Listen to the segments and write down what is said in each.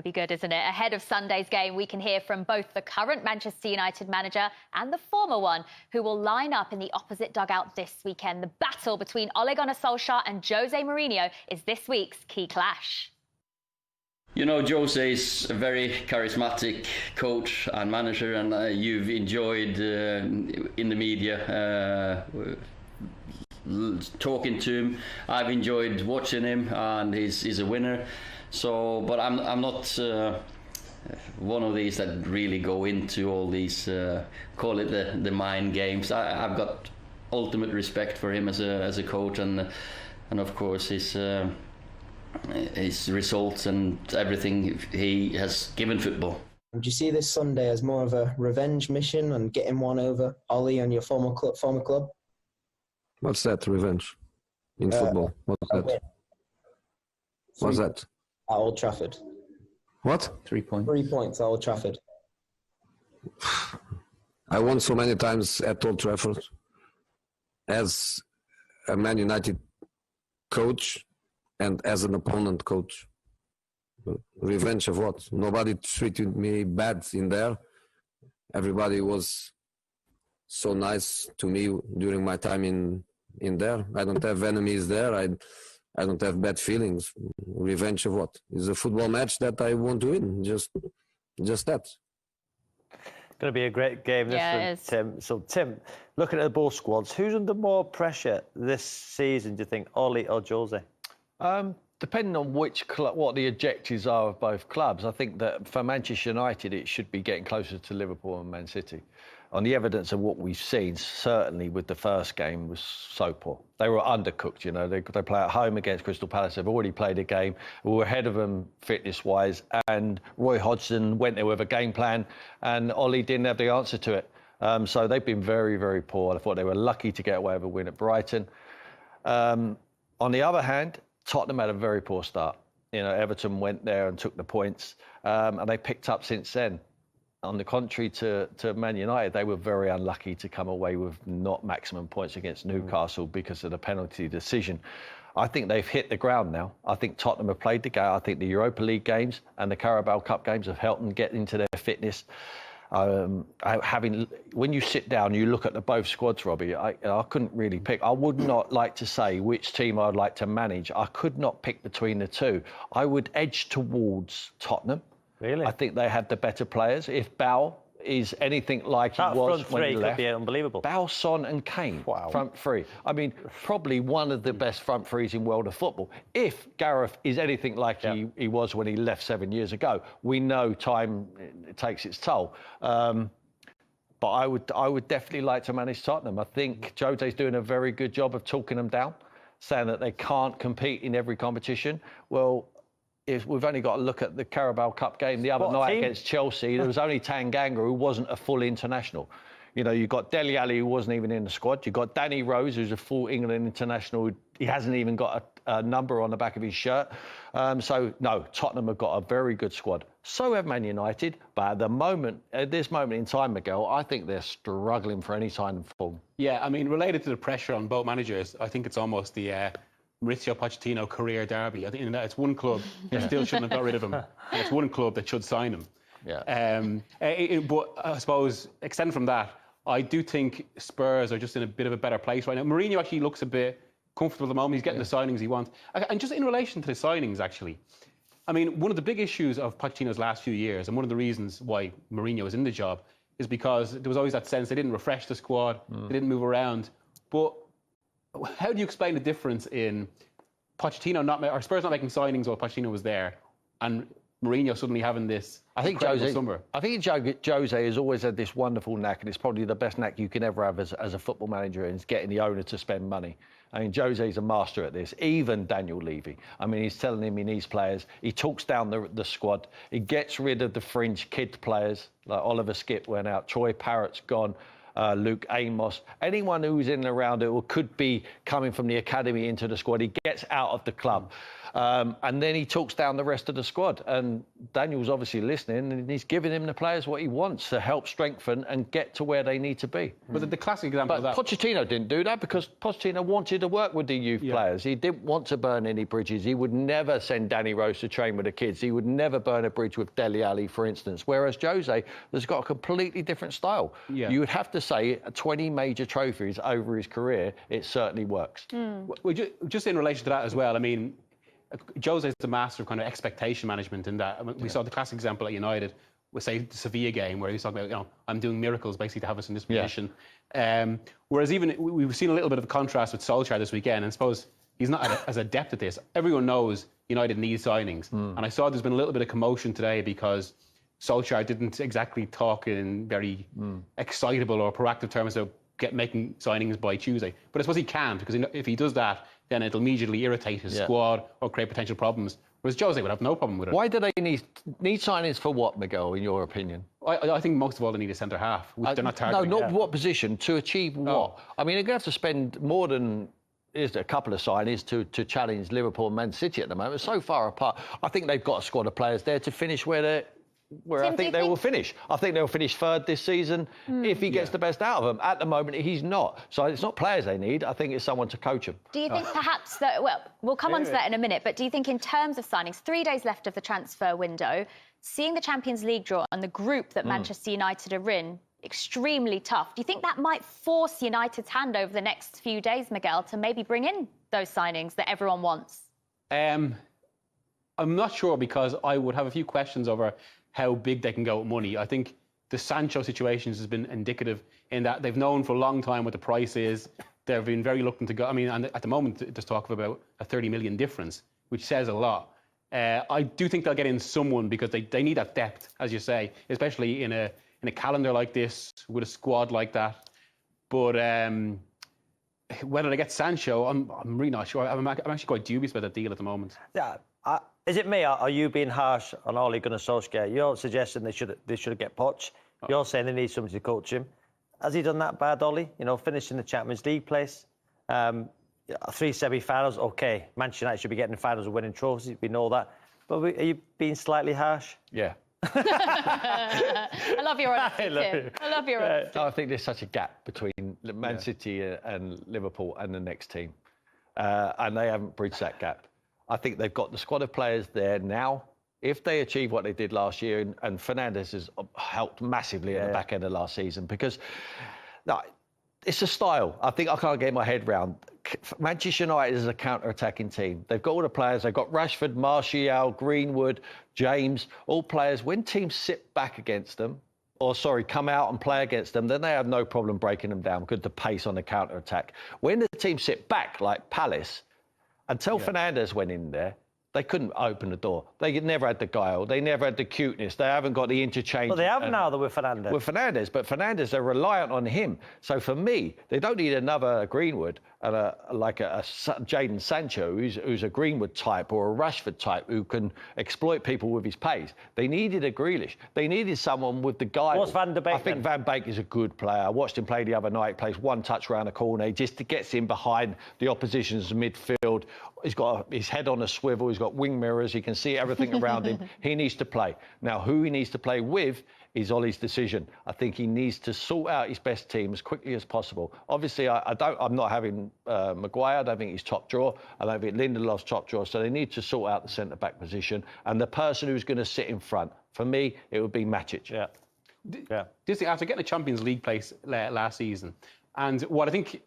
to be good, isn't it? Ahead of Sunday's game, we can hear from both the current Manchester United manager and the former one, who will line up in the opposite dugout this weekend. The battle between Ole Gunnar Solskjaer and Jose Mourinho is this week's key clash. You know, Jose is a very charismatic coach and manager, and you've enjoyed in the media talking to him. I've enjoyed watching him, and he's a winner. So, but I'm not one of these that really go into all these call it the mind games. I've got ultimate respect for him as a coach, and of course his results and everything he has given football. Do you see this Sunday as more of a revenge mission and getting one over Ollie and your former club? What's that, revenge? In football? What's that? What's that? At Old Trafford. What? 3 points. 3 points at Old Trafford. I won so many times at Old Trafford as a Man United coach and as an opponent coach. Revenge of what? Nobody treated me bad in there. Everybody was so nice to me during my time in there. I don't have enemies there. I don't have bad feelings. Revenge of what? It's a football match that I want to win. Just that. Going to be a great game this one, Tim. So, Tim, looking at the both squads, who's under more pressure this season, do you think, Ollie or Jose? Depending on which club, what the objectives are of both clubs, I think that for Manchester United, it should be getting closer to Liverpool and Man City. On the evidence of what we've seen, certainly with the first game, was so poor. They were undercooked, you know. They play at home against Crystal Palace. They've already played a game. We were ahead of them fitness-wise, and Roy Hodgson went there with a game plan, and Ollie didn't have the answer to it. So they've been very, very poor. I thought they were lucky to get away with a win at Brighton. On the other hand, Tottenham had a very poor start. You know, Everton went there and took the points, and they picked up since then. On the contrary to Man United, they were very unlucky to come away with not maximum points against Newcastle because of the penalty decision. I think they've hit the ground now. I think Tottenham have played the game. I think the Europa League games and the Carabao Cup games have helped them get into their fitness. When you sit down, you look at the both squads, Robbie, I couldn't really pick. I would not like to say which team I'd like to manage. I could not pick between the two. I would edge towards Tottenham. Really? I think they had the better players. If Bale is anything like he was when he left, could be unbelievable. Bale, Son and Kane, front three. I mean, probably one of the best front threes in world of football. If Gareth is anything like he was when he left 7 years ago, we know time takes its toll. But I would definitely like to manage Tottenham. I think Jose's doing a very good job of talking them down, saying that they can't compete in every competition. Well, we've only got to look at the Carabao Cup game the other night against Chelsea. There was only Tanganga who wasn't a full international. You know, you've got Dele Alli who wasn't even in the squad. You've got Danny Rose, who's a full England international. He hasn't even got a number on the back of his shirt. So, no, Tottenham have got a very good squad. So have Man United. But at this moment in time, Miguel, I think they're struggling for any sign of form. Yeah, I mean, related to the pressure on both managers, I think it's almost the Maurizio Pochettino career derby. I think it's one club that still shouldn't have got rid of him. And it's one club that should sign him. Yeah. But I suppose, extend from that, I do think Spurs are just in a bit of a better place right now. Mourinho actually looks a bit comfortable at the moment. He's getting the signings he wants. And just in relation to the signings, actually, I mean, one of the big issues of Pochettino's last few years, and one of the reasons why Mourinho was in the job, is because there was always that sense they didn't refresh the squad, they didn't move around. But how do you explain the difference in Pochettino or Spurs not making signings while Pochettino was there, and Mourinho suddenly having this incredible summer? I think Jose has always had this wonderful knack, and it's probably the best knack you can ever have as a football manager, and it's getting the owner to spend money. I mean, Jose's a master at this. Even Daniel Levy. I mean, he's telling him he needs players. He talks down the squad. He gets rid of the fringe kid players, like Oliver Skipp went out, Troy Parrott's gone. Luke Amos, anyone who's in and around it or could be coming from the academy into the squad, he gets out of the club. And then he talks down the rest of the squad. And Daniel's obviously listening, and he's giving him the players what he wants to help strengthen and get to where they need to be. But the classic example of that... Pochettino didn't do that because Pochettino wanted to work with the youth players. He didn't want to burn any bridges. He would never send Danny Rose to train with the kids. He would never burn a bridge with Dele Alli, for instance. Whereas Jose has got a completely different style. Yeah. You would have to say 20 major trophies over his career, it certainly works. Well, just in relation to that as well, I mean, Jose is the master of kind of expectation management in that. I mean, we saw the classic example at United with, say, the Sevilla game, where he's talking about, you know, I'm doing miracles basically to have us in this position. Whereas even we've seen a little bit of a contrast with Solskjaer this weekend, and I suppose he's not as adept at this. Everyone knows United need signings. And I saw there's been a little bit of commotion today because Solskjaer didn't exactly talk in very excitable or proactive terms of making signings by Tuesday. But I suppose he can't, because if he does that, then it'll immediately irritate his squad or create potential problems. Whereas Jose would have no problem with it. Why do they need signings for what, Miguel, in your opinion? I think most of all they need a centre-half, which they're not targeting. No, not what position, to achieve what? I mean, they're going to have to spend more than a couple of signings to challenge Liverpool and Man City at the moment. So far apart. I think they've got a squad of players there to finish where I think they will finish. I think they'll finish third this season if he gets the best out of them. At the moment, he's not. So it's not players they need. I think it's someone to coach them. Do you think perhaps that, well, we'll come on to that in a minute, but do you think in terms of signings, 3 days left of the transfer window, seeing the Champions League draw and the group that Manchester United are in, extremely tough, do you think that might force United's hand over the next few days, Miguel, to maybe bring in those signings that everyone wants? I'm not sure, because I would have a few questions over how big they can go with money. I think the Sancho situation has been indicative in that they've known for a long time what the price is. They've been very reluctant to go. I mean, and at the moment, there's talk of about a 30 million difference, which says a lot. I do think they'll get in someone, because they need that depth, as you say, especially in a calendar like this, with a squad like that. But whether they get Sancho, I'm really not sure. I'm actually quite dubious about that deal at the moment. Yeah. Is it me, or are you being harsh on Ole Gunnar Solskjaer? You're suggesting they should get Poch. You're saying they need somebody to coach him. Has he done that bad, Ole? You know, finishing the Champions League place, 3 semi-finals. OK, Manchester United should be getting finals and winning trophies. We know that. But are you being slightly harsh? Yeah. I love your honesty, Tim. I love your honesty. I think there's such a gap between Man City and Liverpool and the next team. And they haven't bridged that gap. I think they've got the squad of players there now. If they achieve what they did last year, and Fernandes has helped massively at the back end of last season, because it's a style. I think I can't get my head round. Manchester United is a counter-attacking team. They've got all the players. They've got Rashford, Martial, Greenwood, James, all players. When teams sit back against them, come out and play against them, then they have no problem breaking them down. Good to pace on the counter-attack. When the team sit back, like Palace, until Fernandes went in there, they couldn't open the door. They never had the guile. They never had the cuteness. They haven't got the interchange. Well, they have now, though, with Fernandes. With Fernandes, but Fernandes, they're reliant on him. So for me, they don't need another Greenwood and a Jadon Sancho, who's a Greenwood type or a Rashford type who can exploit people with his pace. They needed a Grealish. They needed someone with the guile. What's Van der Beek? I think Van Beek is a good player. I watched him play the other night. He plays one touch around the corner. He just gets in behind the opposition's midfield. He's got his head on a swivel. He's got wing mirrors. He can see everything around him. He needs to play. Now, who he needs to play with is Ole's decision. I think he needs to sort out his best team as quickly as possible. Obviously, I'm not having Maguire. I don't think he's top drawer. I don't think Lindelof's top drawer. So they need to sort out the centre-back position. And the person who's going to sit in front, for me, it would be Matic. Yeah. This after getting a Champions League place last season, and what I think,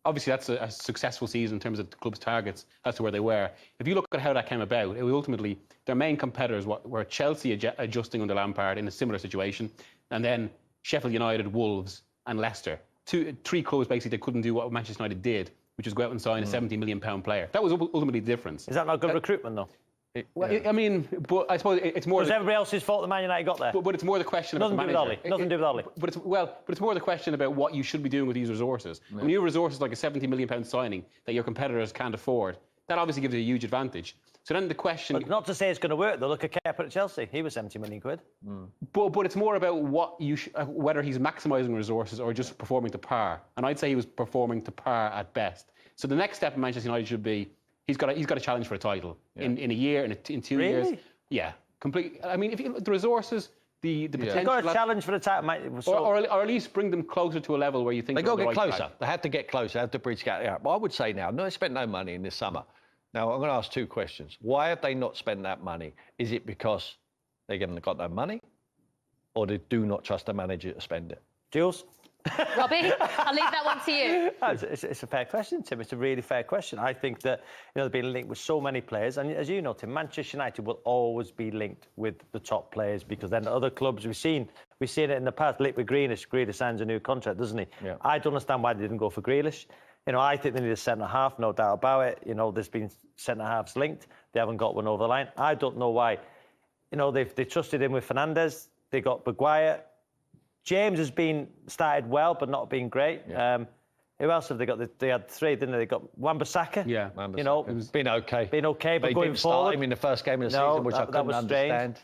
obviously that's a successful season in terms of the club's targets as to where they were. If you look at how that came about, it was ultimately their main competitors were Chelsea adjusting under Lampard in a similar situation, and then Sheffield United, Wolves and Leicester. 3 clubs basically that couldn't do what Manchester United did, which was go out and sign a £70 million player. That was ultimately the difference. Is that not good recruitment, though? I mean, but I suppose it's more... Was everybody else's fault that Man United got there? But it's more the question about the manager. Nothing to do with Ole. But it's more the question about what you should be doing with these resources. When you have resources like a £70 million signing that your competitors can't afford, that obviously gives you a huge advantage. So then the question... But not to say it's going to work, though. Look at Kepa at Chelsea. He was 70 million quid. But it's more about what whether he's maximising resources or just performing to par. And I'd say he was performing to par at best. So the next step in Manchester United should be he's got a challenge for a title in a year, in 2 years. Really? Yeah, complete. I mean, if you, the resources, the potential, They've got a challenge for the title, mate. or at least bring them closer to a level where you think They got to get closer. track. They have to get closer. They have to bridge gap. Yeah. But I would say now, no, they spent no money in this summer. Now, I'm going to ask 2 questions. Why have they not spent that money? Is it because they haven't got no money, or they do not trust the manager to spend it? Jules? Robbie, I'll leave that one to you. It's a fair question, Tim. It's a really fair question. I think that they've been linked with so many players, and as you know, Tim, Manchester United will always be linked with the top players because then other clubs we've seen it in the past. Linked with Grealish. Grealish signs a new contract, doesn't he? Yeah. I don't understand why they didn't go for Grealish. I think they need a centre half, no doubt about it. There's been centre halves linked. They haven't got one over the line. I don't know why. They trusted him with Fernandes. They got Maguire. James has started well, but not been great. Yeah. Who else have they got? They had 3, didn't they? They got Wan-Bissaka. Yeah, It's been okay. But going didn't forward, start him in the first game of the season, which I couldn't understand.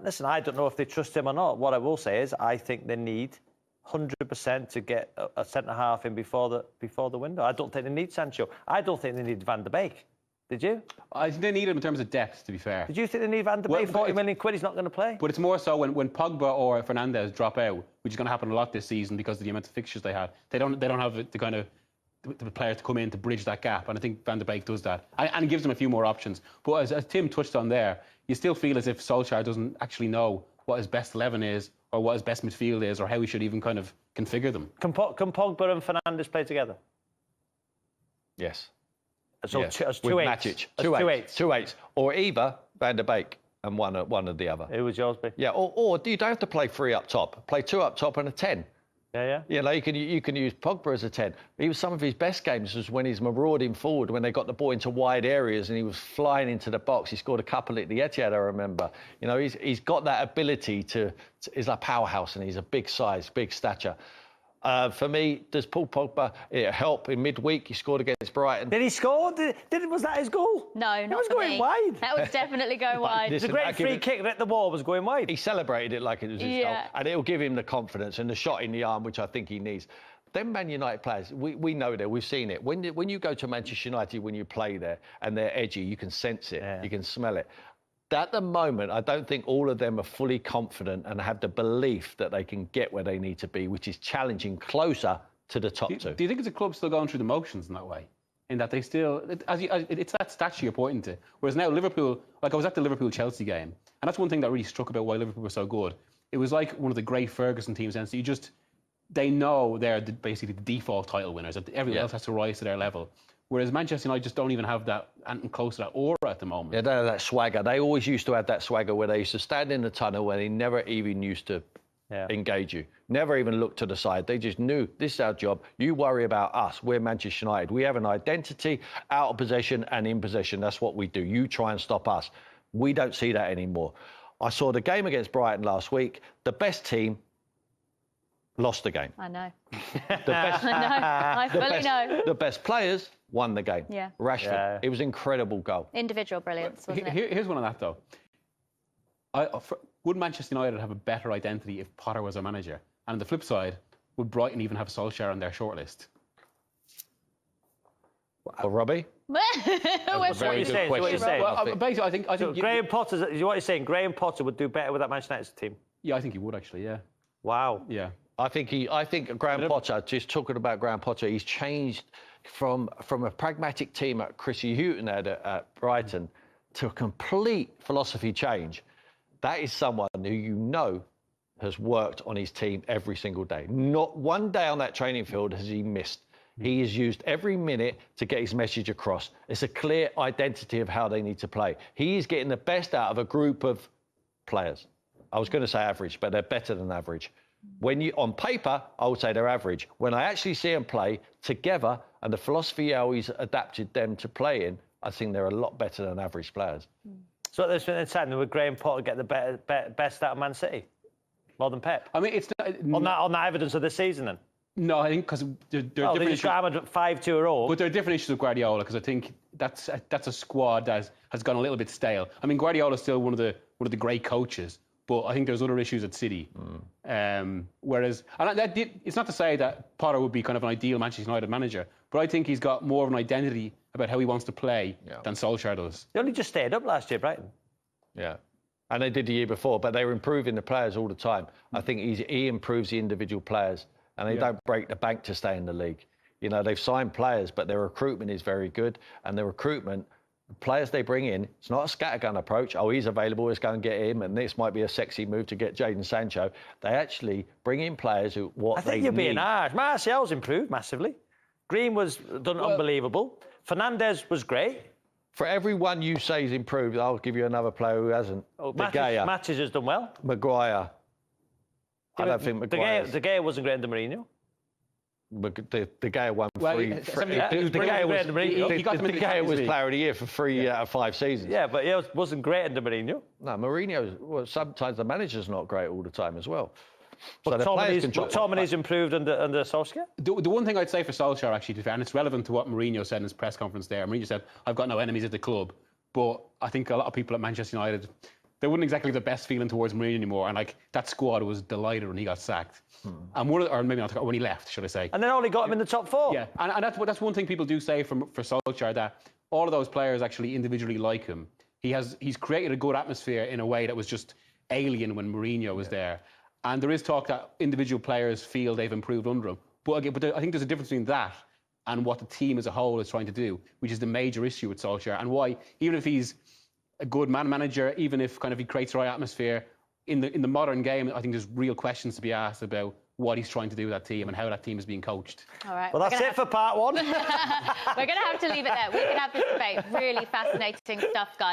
Listen, I don't know if they trust him or not. What I will say is, I think they need 100% to get a centre half in before the window. I don't think they need Sancho. I don't think they need Van der Beek. Did you? I think they need him in terms of depth, to be fair. Did you think they need Van der Beek? 40 million quid, he's not going to play. But it's more so when Pogba or Fernandes drop out, which is going to happen a lot this season because of the amount of fixtures they had. They don't have the kind of the player to come in to bridge that gap, and I think Van der Beek does that, and gives them a few more options. But as Tim touched on there, you still feel as if Solskjaer doesn't actually know what his best 11 is, or what his best midfield is, or how he should even kind of configure them. Can Pogba and Fernandes play together? Yes. So yes. as With 2 8s. Matic. As 2 8s. 2 8s. Or either Van der Beek and one of the other. Who would yours be? Yeah, or you don't have to play 3 up top. Play 2 up top and a 10. Yeah. You can use Pogba as a 10. Some of his best games was when he's marauding forward, when they got the ball into wide areas and he was flying into the box. He scored a couple at the Etihad, I remember. He's got that ability he's a powerhouse and he's a big size, big stature. For me, does Paul Pogba help in midweek? He scored against Brighton. Did he score? Was that his goal? No, not It was for going me. wide. That was definitely going wide. It's a great free kick that the ball was going wide. He celebrated it like it was his goal. And it'll give him the confidence and the shot in the arm, which I think he needs. Them Man United players, we know that, we've seen it. When you go to Manchester United, when you play there and they're edgy, you can sense it, you can smell it. At the moment, I don't think all of them are fully confident and have the belief that they can get where they need to be, which is challenging closer to the top 2. Do you think it's a club still going through the motions in that way? In that they still, it's that statue you're pointing to. Whereas now Liverpool, like I was at the Liverpool-Chelsea game, and that's one thing that really struck about why Liverpool were so good. It was like one of the great Ferguson teams, and so they know they're basically the default title winners. That everyone else has to rise to their level. Whereas Manchester United just don't even have that, and close to that aura at the moment. Yeah, they have that swagger. They always used to have that swagger where they used to stand in the tunnel where they never even used to engage you. Never even look to the side. They just knew, this is our job. You worry about us. We're Manchester United. We have an identity, out of possession and in possession. That's what we do. You try and stop us. We don't see that anymore. I saw the game against Brighton last week. The best team lost the game. I know. I fully know. The best players won the game. Yeah. Rashford. Yeah. It was an incredible goal. Individual brilliance, wasn't it? Here's one on that, though. Would Manchester United have a better identity if Potter was a manager? And on the flip side, would Brighton even have Solskjaer on their shortlist? Well, Robbie? Where's What are you saying? Well, basically, I think Graham Potter, is what you're saying? Graham Potter would do better with that Manchester United team? Yeah, I think he would actually. Yeah. Wow. Yeah. I think Graham Potter, just talking about Graham Potter, he's changed from a pragmatic team that Chrissy Houghton had at Brighton to a complete philosophy change. That is someone who has worked on his team every single day. Not one day on that training field has he missed. He has used every minute to get his message across. It's a clear identity of how they need to play. He is getting the best out of a group of players. I was going to say average, but they're better than average. On paper, I would say they're average. When I actually see them play together and the philosophy how he's adapted them to play in, I think they're a lot better than average players. So at this point in time, would Graham Potter get the best out of Man City? More than Pep? I mean, it's not, on that evidence of this season, then? No, I think because there are different they just got hammered 5-2 a row. But there are different issues with Guardiola because I think that's a squad that has gone a little bit stale. I mean, Guardiola's still one of the great coaches, but I think there's other issues at City. Whereas, it's not to say that Potter would be kind of an ideal Manchester United manager, but I think he's got more of an identity about how he wants to play than Solskjaer does. They only just stayed up last year, Brighton. Yeah. And they did the year before, but they were improving the players all the time. I think he improves the individual players, and they don't break the bank to stay in the league. You know, they've signed players, but their recruitment is very good. And the recruitment, the players they bring in, it's not a scattergun approach. Oh, he's available, let's go and get him. And this might be a sexy move to get Jadon Sancho. They actually bring in players who I think you're being harsh. Martial's improved massively. Green was done unbelievable. Fernandes was great. For everyone you say he's improved, I'll give you another player who hasn't. De Gea. Matches has done well. Maguire. I don't think Maguire. De Gea wasn't great under Mourinho. De Gea won three. De Gea was player of the year for 3 out of 5 seasons. Yeah, but he wasn't great under Mourinho. No, Mourinho. Well, sometimes the manager's not great all the time as well. But Tomini's improved under Solskjaer. The one thing I'd say for Solskjaer, actually, to be fair, and it's relevant to what Mourinho said in his press conference there. Mourinho said, "I've got no enemies at the club," but I think a lot of people at Manchester United, they wouldn't exactly have the best feeling towards Mourinho anymore. And like that squad was delighted when he got sacked, and or maybe not when he left, should I say? And then Ollie got him in the top 4. Yeah, and that's one thing people do say for Solskjaer, that all of those players actually individually like him. He's created a good atmosphere in a way that was just alien when Mourinho was there. And there is talk that individual players feel they've improved under him. But I think there's a difference between that and what the team as a whole is trying to do, which is the major issue with Solskjaer, and why, even if he's a good manager, even if kind of he creates the right atmosphere, in the modern game, I think there's real questions to be asked about what he's trying to do with that team and how that team is being coached. All right. Well, that's it for part 1. We're going to have to leave it there. We can have this debate. Really fascinating stuff, guys.